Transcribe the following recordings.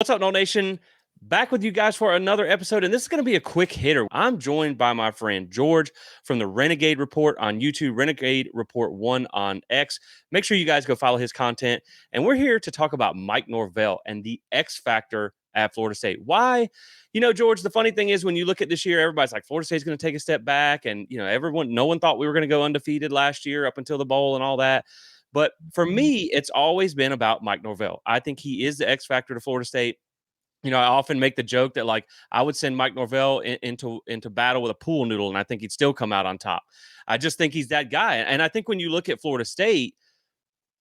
What's up, No Nation? Back with you guys for another episode, and this is going to be a quick hitter. I'm joined by my friend George from the Renegade Report on YouTube, Renegade Report 1 on X. Make sure you guys go follow his content. And we're here to talk about Mike Norvell and the X factor at Florida State. Why? George, the funny thing is when you look at this year, everybody's like, Florida State's going to take a step back. And, no one thought we were going to go undefeated last year up until the bowl and all that. But for me, it's always been about Mike Norvell. I think he is the X factor to Florida State. I often make the joke that like I would send Mike Norvell into battle with a pool noodle, and I think he'd still come out on top. I just think he's that guy. And I think when you look at Florida State,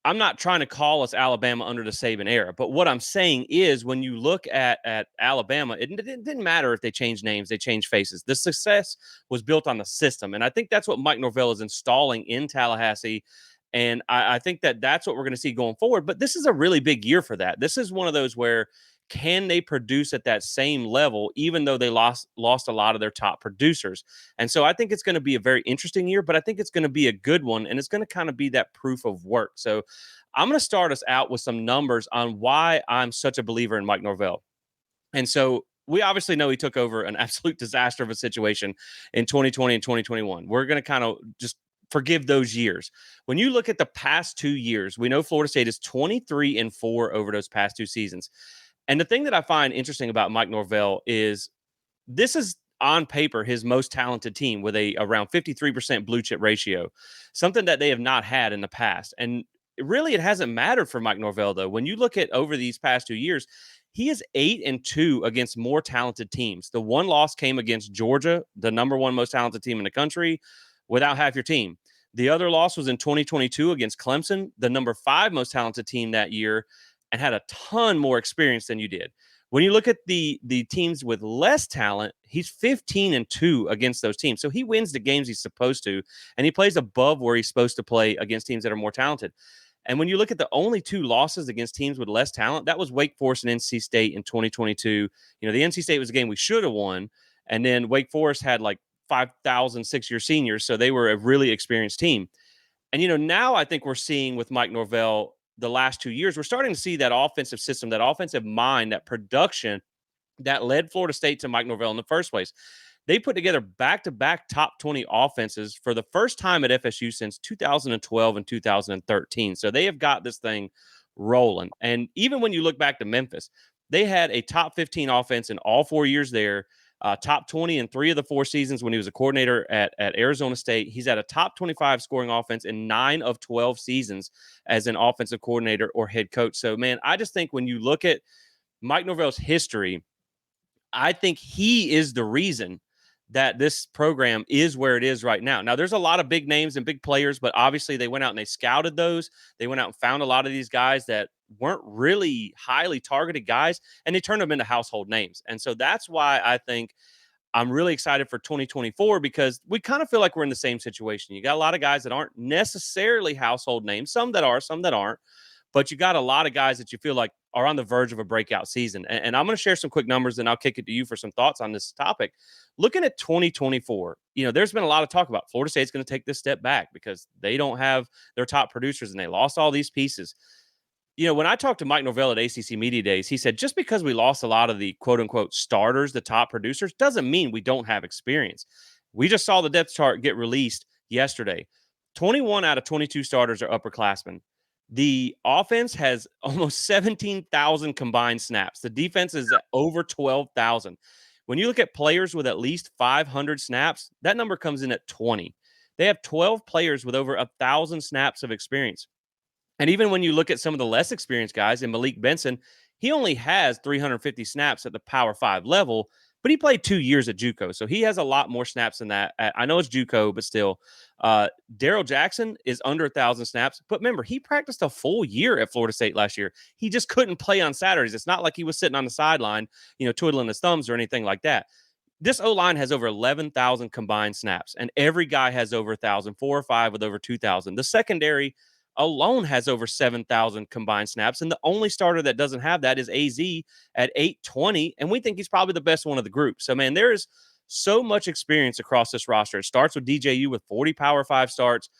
I'm not trying to call us Alabama under the Saban era, but what I'm saying is when you look at Alabama, it didn't matter if they changed names, they changed faces. The success was built on the system, and I think that's what Mike Norvell is installing in Tallahassee. And I think that's what we're going to see going forward. But this is a really big year for that. This is one of those where can they produce at that same level, even though they lost a lot of their top producers? And so I think it's going to be a very interesting year, but I think it's going to be a good one, and it's going to kind of be that proof of work. So I'm going to start us out with some numbers on why I'm such a believer in Mike Norvell. And so we obviously know he took over an absolute disaster of a situation in 2020 and 2021. We're going to kind of just forgive those years. When you look at the past 2 years, we know Florida State is 23-4 over those past 2 seasons. And the thing that I find interesting about Mike Norvell is this is on paper his most talented team with a around 53% blue chip ratio, something that they have not had in the past. And really, it hasn't mattered for Mike Norvell, though. When you look at over these past 2 years, he is 8-2 against more talented teams. The one loss came against Georgia, the number one most talented team in the country, without half your team. The other loss was in 2022 against Clemson, the number 5 most talented team that year, and had a ton more experience than you did. When you look at the teams with less talent, he's 15-2 against those teams. So he wins the games he's supposed to, and he plays above where he's supposed to play against teams that are more talented. And when you look at the only 2 losses against teams with less talent, that was Wake Forest and NC State in 2022. The NC State was a game we should have won, and then Wake Forest had like 5,000 six-year seniors, so they were a really experienced team. And now I think we're seeing with Mike Norvell the last 2 years, we're starting to see that offensive system, that offensive mind, that production that led Florida State to Mike Norvell in the first place. They put together back-to-back top 20 offenses for the first time at FSU since 2012 and 2013. So they have got this thing rolling. And even when you look back to Memphis, they had a top 15 offense in all 4 years there. Top 20 in 3 of the 4 seasons when he was a coordinator at Arizona State. He's at a top 25 scoring offense in 9 of 12 seasons as an offensive coordinator or head coach. So, man, I just think when you look at Mike Norvell's history, I think he is the reason that this program is where it is right now. Now, there's a lot of big names and big players, but obviously they went out and they scouted those. They went out and found a lot of these guys that weren't really highly targeted guys, and they turned them into household names. And so that's why I think I'm really excited for 2024, because we kind of feel like we're in the same situation. You got a lot of guys that aren't necessarily household names, some that are, some that aren't, but you got a lot of guys that you feel like are on the verge of a breakout season. And I'm going to share some quick numbers, and I'll kick it to you for some thoughts on this topic. Looking at 2024, there's been a lot of talk about Florida State's going to take this step back because they don't have their top producers and they lost all these pieces. When I talked to Mike Norvell at ACC Media Days, he said, just because we lost a lot of the quote unquote starters, the top producers, doesn't mean we don't have experience. We just saw the depth chart get released yesterday. 21 out of 22 starters are upperclassmen. The offense has almost 17,000 combined snaps. The defense is at over 12,000. When you look at players with at least 500 snaps, that number comes in at 20. They have 12 players with over 1,000 snaps of experience. And even when you look at some of the less experienced guys, in Malik Benson, he only has 350 snaps at the Power 5 level, but he played 2 years at JUCO, so he has a lot more snaps than that. I know it's JUCO, but still. Daryl Jackson is under 1,000 snaps, but remember, he practiced a full year at Florida State last year. He just couldn't play on Saturdays. It's not like he was sitting on the sideline, twiddling his thumbs or anything like that. This O-line has over 11,000 combined snaps, and every guy has over 1,000, 4 or 5 with over 2,000. The secondary alone has over 7,000 combined snaps, and the only starter that doesn't have that is AZ at 820, and we think he's probably the best one of the group. So, man, there is so much experience across this roster. It starts with DJU with 40 Power 5 starts.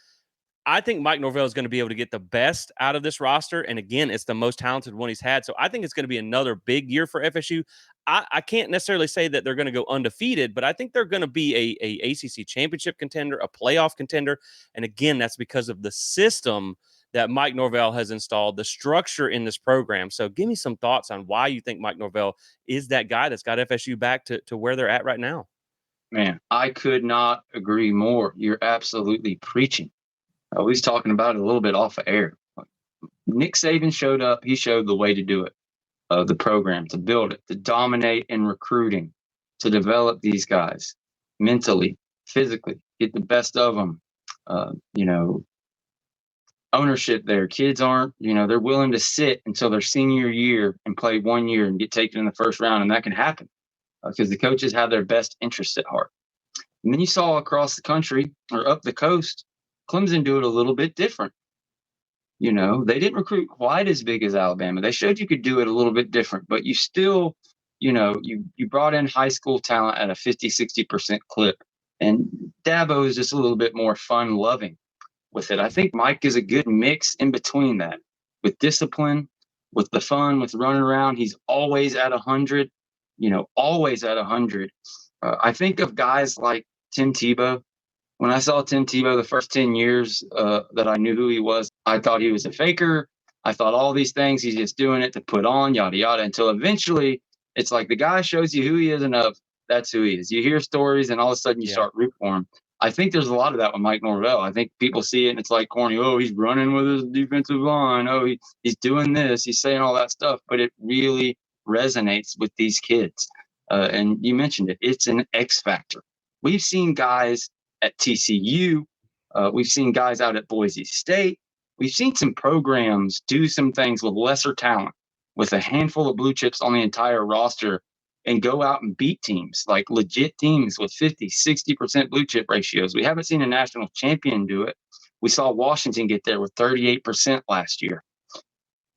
I think Mike Norvell is going to be able to get the best out of this roster. And again, it's the most talented one he's had. So I think it's going to be another big year for FSU. I can't necessarily say that they're going to go undefeated, but I think they're going to be a ACC championship contender, a playoff contender. And again, that's because of the system that Mike Norvell has installed, the structure in this program. So give me some thoughts on why you think Mike Norvell is that guy that's got FSU back to where they're at right now. Man, I could not agree more. You're absolutely preaching. I was talking about it a little bit off of air. Nick Saban showed up. He showed the way to do it, the program, to build it, to dominate in recruiting, to develop these guys mentally, physically, get the best of them. You know, ownership there. Kids aren't, they're willing to sit until their senior year and play 1 year and get taken in the first round. And that can happen because the coaches have their best interests at heart. And then you saw across the country or up the coast, Clemson do it a little bit different. They didn't recruit quite as big as Alabama. They showed you could do it a little bit different, but you still, you brought in high school talent at a 50-60% clip. And Dabo is just a little bit more fun loving with it. I think Mike is a good mix in between that, with discipline, with the fun, with running around. He's always at 100, always at 100. I think of guys like Tim Tebow. When I saw Tim Tebow the first 10 years that I knew who he was, I thought he was a faker. I thought all these things, he's just doing it to put on, yada, yada, until eventually it's like the guy shows you who he is enough. That's who he is. You hear stories and all of a sudden you start rooting for him. I think there's a lot of that with Mike Norvell. I think people see it and it's like corny. Oh, he's running with his defensive line. Oh, he's doing this. He's saying all that stuff. But it really resonates with these kids. And you mentioned it. It's an X factor. We've seen guys at TCU. We've seen guys out at Boise State. We've seen some programs do some things with lesser talent, with a handful of blue chips on the entire roster, and go out and beat teams, like legit teams with 50-60% blue chip ratios. We haven't seen a national champion do it. We saw Washington get there with 38% last year.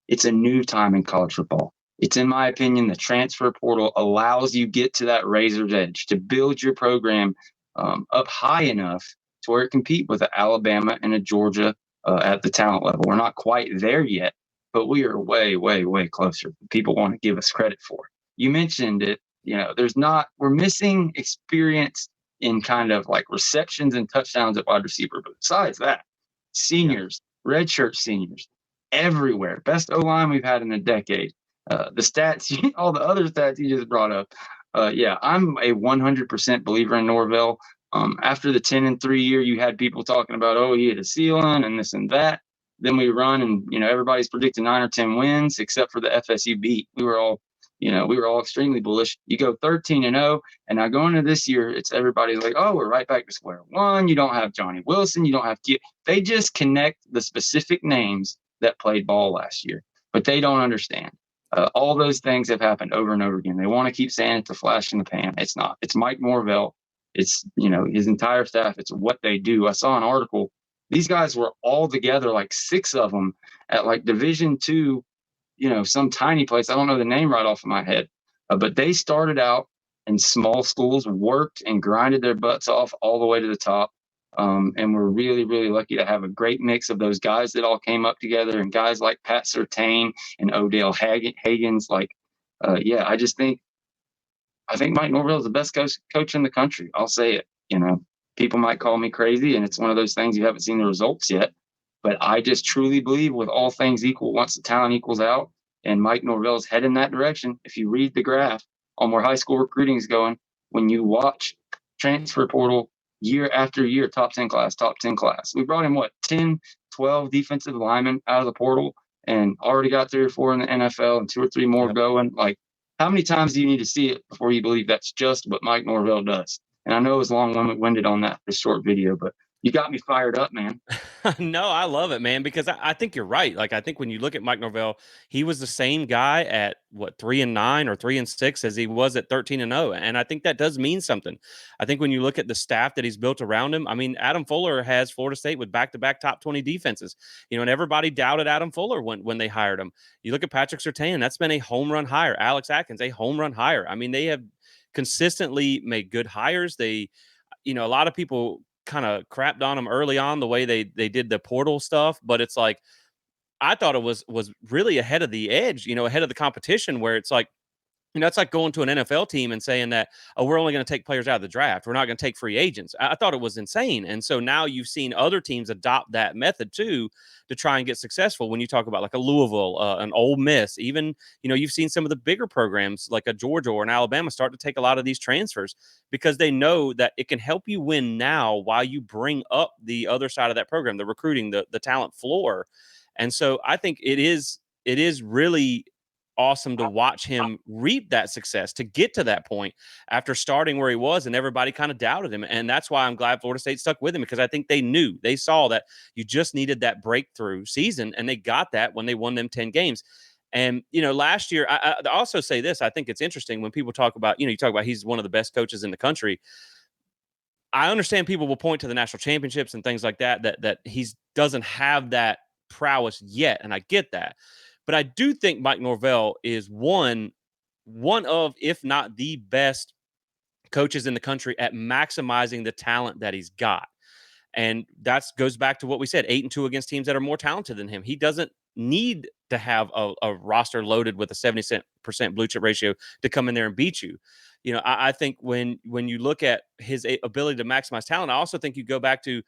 It's a new time in college football. It's, in my opinion, the transfer portal allows you get to that razor's edge to build your program up high enough to where it compete with an Alabama and a Georgia at the talent level. We're not quite there yet, but we are way, way, way closer. People want to give us credit for it. You mentioned it, we're missing experience in kind of like receptions and touchdowns at wide receiver. But besides that, seniors, redshirt seniors, everywhere. Best O-line we've had in a decade. The stats, all the other stats you just brought up. I'm a 100% believer in Norvell. After the 10-3 year, you had people talking about, oh, he hit a ceiling and this and that. Then we run and, everybody's predicting 9 or 10 wins, except for the FSU beat. We were all extremely bullish. You go 13-0, and now going into this year, it's everybody's like, oh, we're right back to square one. You don't have Johnny Wilson. You don't have They just connect the specific names that played ball last year, but they don't understand. All those things have happened over and over again. They want to keep saying it's a flash in the pan. It's not. It's Mike Norvell. It's, his entire staff. It's what they do. I saw an article. These guys were all together, like 6 of them, at like Division II, some tiny place. I don't know the name right off of my head, but they started out in small schools, worked and grinded their butts off all the way to the top. And we're really, really lucky to have a great mix of those guys that all came up together, and guys like Pat Surtain and Odell Hagens. I think Mike Norvell is the best coach in the country. I'll say it. People might call me crazy, and it's one of those things you haven't seen the results yet. But I just truly believe, with all things equal, once the talent equals out, and Mike Norvell's head in that direction. If you read the graph on where high school recruiting is going, when you watch transfer portal year after year, top 10 class. We brought in 10, 12 defensive linemen out of the portal, and already got 3 or 4 in the NFL and 2 or 3 more going. Like, how many times do you need to see it before you believe that's just what Mike Norvell does? And I know it was long-winded on this short video, but you got me fired up, man. No, I love it, man, because I think you're right. Like, I think when you look at Mike Norvell, he was the same guy at 3-9 or 3-6 as he was at 13-0. And I think that does mean something. I think when you look at the staff that he's built around him, I mean, Adam Fuller has Florida State with back-to-back top 20 defenses, and everybody doubted Adam Fuller when they hired him. You look at Patrick Surtain, that's been a home run hire. Alex Atkins, a home run hire. I mean, they have consistently made good hires. A lot of people kind of crapped on them early on the way they did the portal stuff, but it's like I thought it was really ahead of the edge, ahead of the competition, where it's like, it's like going to an NFL team and saying that, oh, we're only going to take players out of the draft. We're not going to take free agents. I thought it was insane. And so now you've seen other teams adopt that method too to try and get successful. When you talk about like a Louisville, an Ole Miss, even, you've seen some of the bigger programs like a Georgia or an Alabama start to take a lot of these transfers because they know that it can help you win now while you bring up the other side of that program, the recruiting, the talent floor. And so I think it is really awesome to watch him reap that success to get to that point after starting where he was and everybody kind of doubted him. And that's why I'm glad Florida State stuck with him, because I think they saw that you just needed that breakthrough season, and they got that when they won them 10 games. And, last year, I also say this, I think it's interesting when people talk about, you talk about he's one of the best coaches in the country. I understand people will point to the national championships and things like that he doesn't have that prowess yet. And I get that. But I do think Mike Norvell is one of, if not the best coaches in the country at maximizing the talent that he's got. And that goes back to what we said, 8-2 against teams that are more talented than him. He doesn't need to have a roster loaded with a 70% blue chip ratio to come in there and beat you. I think when you look at his ability to maximize talent, I also think you go back to,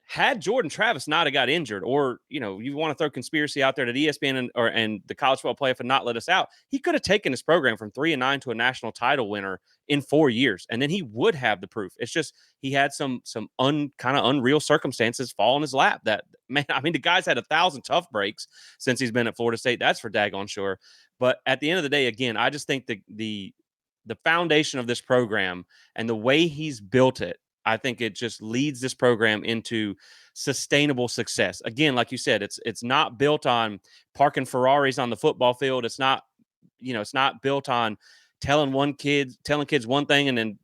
had Jordan Travis not have got injured, or you want to throw conspiracy out there that ESPN and the college football playoff had not let us out, he could have taken his program from 3-9 to a national title winner in 4 years, and then he would have the proof. It's just he had some kind of unreal circumstances fall in his lap. That, man, I mean, the guy's had 1,000 tough breaks since he's been at Florida State. That's for daggone sure. But at the end of the day, again, I just think the foundation of this program and the way he's built it, I think it just leads this program into sustainable success. Again, like you said, it's not built on parking Ferraris on the football field. It's not, it's not built on telling kids one thing and then,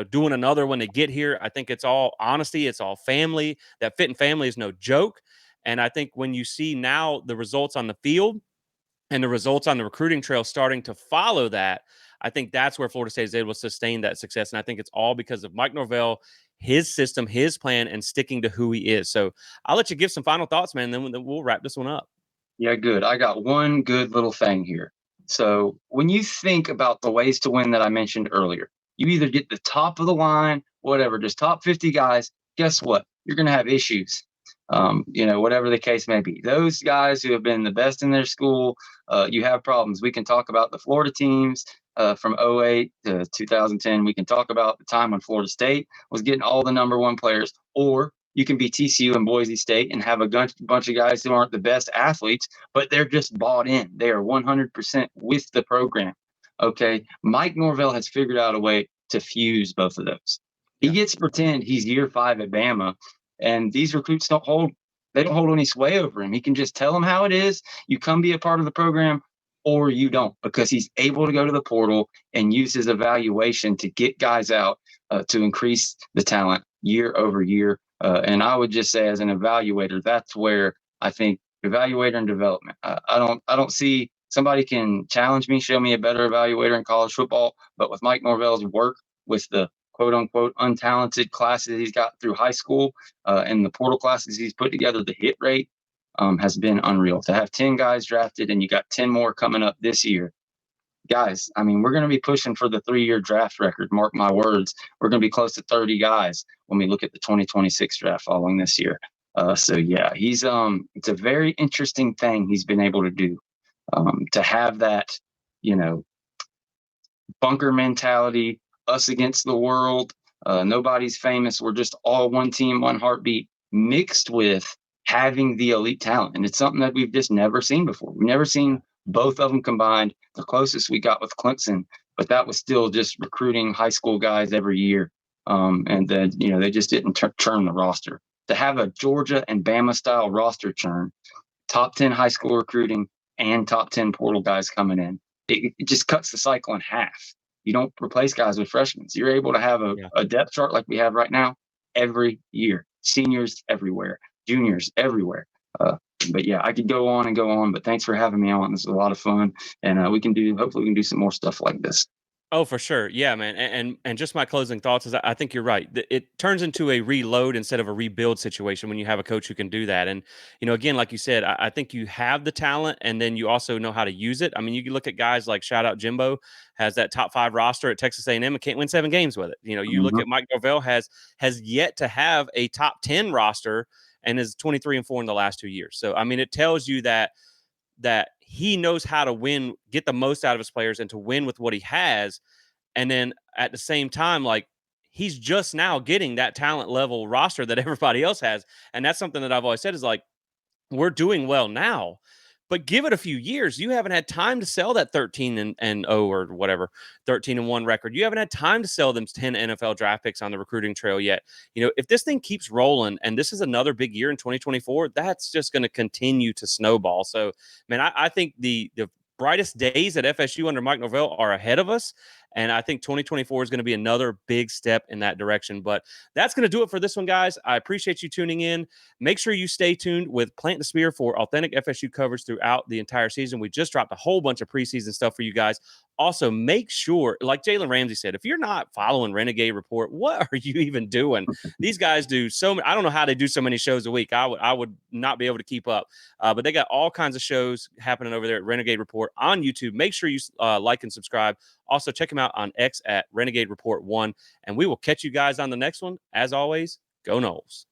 doing another when they get here. I think it's all honesty. It's all family. That fit and family is no joke. And I think when you see now the results on the field and the results on the recruiting trail starting to follow that, I think that's where Florida State is able to sustain that success. And I think it's all because of Mike Norvell, his system, his plan, and sticking to who he is. So I'll let you give some final thoughts, man, and then we'll wrap this one up. Yeah, good. I got one good little thing here. So when you think about the ways to win that I mentioned earlier, you either get the top of the line, whatever, just top 50 guys. Guess what? You're going to have issues. Whatever the case may be. Those guys who have been the best in their school, you have problems. We can talk about the Florida teams from 2008 to 2010. We can talk about the time when Florida State was getting all the number one players, or you can be TCU and Boise State and have a bunch of guys who aren't the best athletes, but they're just bought in. They are 100% with the program. Okay. Mike Norvell has figured out a way to fuse both of those. He gets to pretend he's year 5 at Bama, and these recruits don't hold any sway over him. He can just tell them how it is. You come be a part of the program or you don't, because he's able to go to the portal and use his evaluation to get guys out to increase the talent year over year. And I would just say, as an evaluator, that's where I think evaluator and development. I don't see somebody can challenge me, show me a better evaluator in college football, but with Mike Norvell's work with the quote unquote untalented classes he's got through high school and the portal classes he's put together, the hit rate has been unreal. To have 10 guys drafted and you got 10 more coming up this year, guys, I mean, we're going to be pushing for the 3-year draft record. Mark my words. We're going to be close to 30 guys when we look at the 2026 draft following this year. So yeah, he's it's a very interesting thing he's been able to do, to have that, bunker mentality, us against the world. Nobody's famous. We're just all one team, one heartbeat, mixed with having the elite talent. And it's something that we've just never seen before. We've never seen both of them combined. The closest we got with Clemson, but that was still just recruiting high school guys every year. And then, they just didn't churn the roster. To have a Georgia and Bama style roster churn, top 10 high school recruiting and top 10 portal guys coming in, it just cuts the cycle in half. You don't replace guys with freshmen. You're able to have a depth chart like we have right now every year. Seniors everywhere, juniors everywhere. But yeah, I could go on and go on, but thanks for having me on. This is a lot of fun. And hopefully we can do some more stuff like this. Oh, for sure. Yeah, man. And just my closing thoughts is I think you're right. It turns into a reload instead of a rebuild situation when you have a coach who can do that. And, again, like you said, I think you have the talent and then you also know how to use it. I mean, you can look at guys like shout out Jimbo has that top 5 roster at Texas A&M and can't win 7 games with it. You look Mhm. at Mike Norvell has yet to have a top 10 roster and is 23-4 in the last 2 years. So, I mean, it tells you that he knows how to win, get the most out of his players and to win with what he has. And then at the same time, like he's just now getting that talent level roster that everybody else has. And that's something that I've always said is like, we're doing well now, but give it a few years. You haven't had time to sell that 13 and 0 or whatever, 13-1 record. You haven't had time to sell them 10 NFL draft picks on the recruiting trail yet. If this thing keeps rolling and this is another big year in 2024, that's just going to continue to snowball. So, man, I think the brightest days at FSU under Mike Norvell are ahead of us. And I think 2024 is going to be another big step in that direction. But that's going to do it for this one, guys. I appreciate you tuning in. Make sure you stay tuned with Plant the Spear for authentic FSU coverage throughout the entire season. We just dropped a whole bunch of preseason stuff for you guys. Also, make sure, like Jalen Ramsey said, if you're not following Renegade Report, what are you even doing? These guys do so many. I don't know how they do so many shows a week. I would not be able to keep up. But they got all kinds of shows happening over there at Renegade Report on YouTube. Make sure you like and subscribe. Also, check them out on X at Renegade Report 1. And we will catch you guys on the next one. As always, go Noles.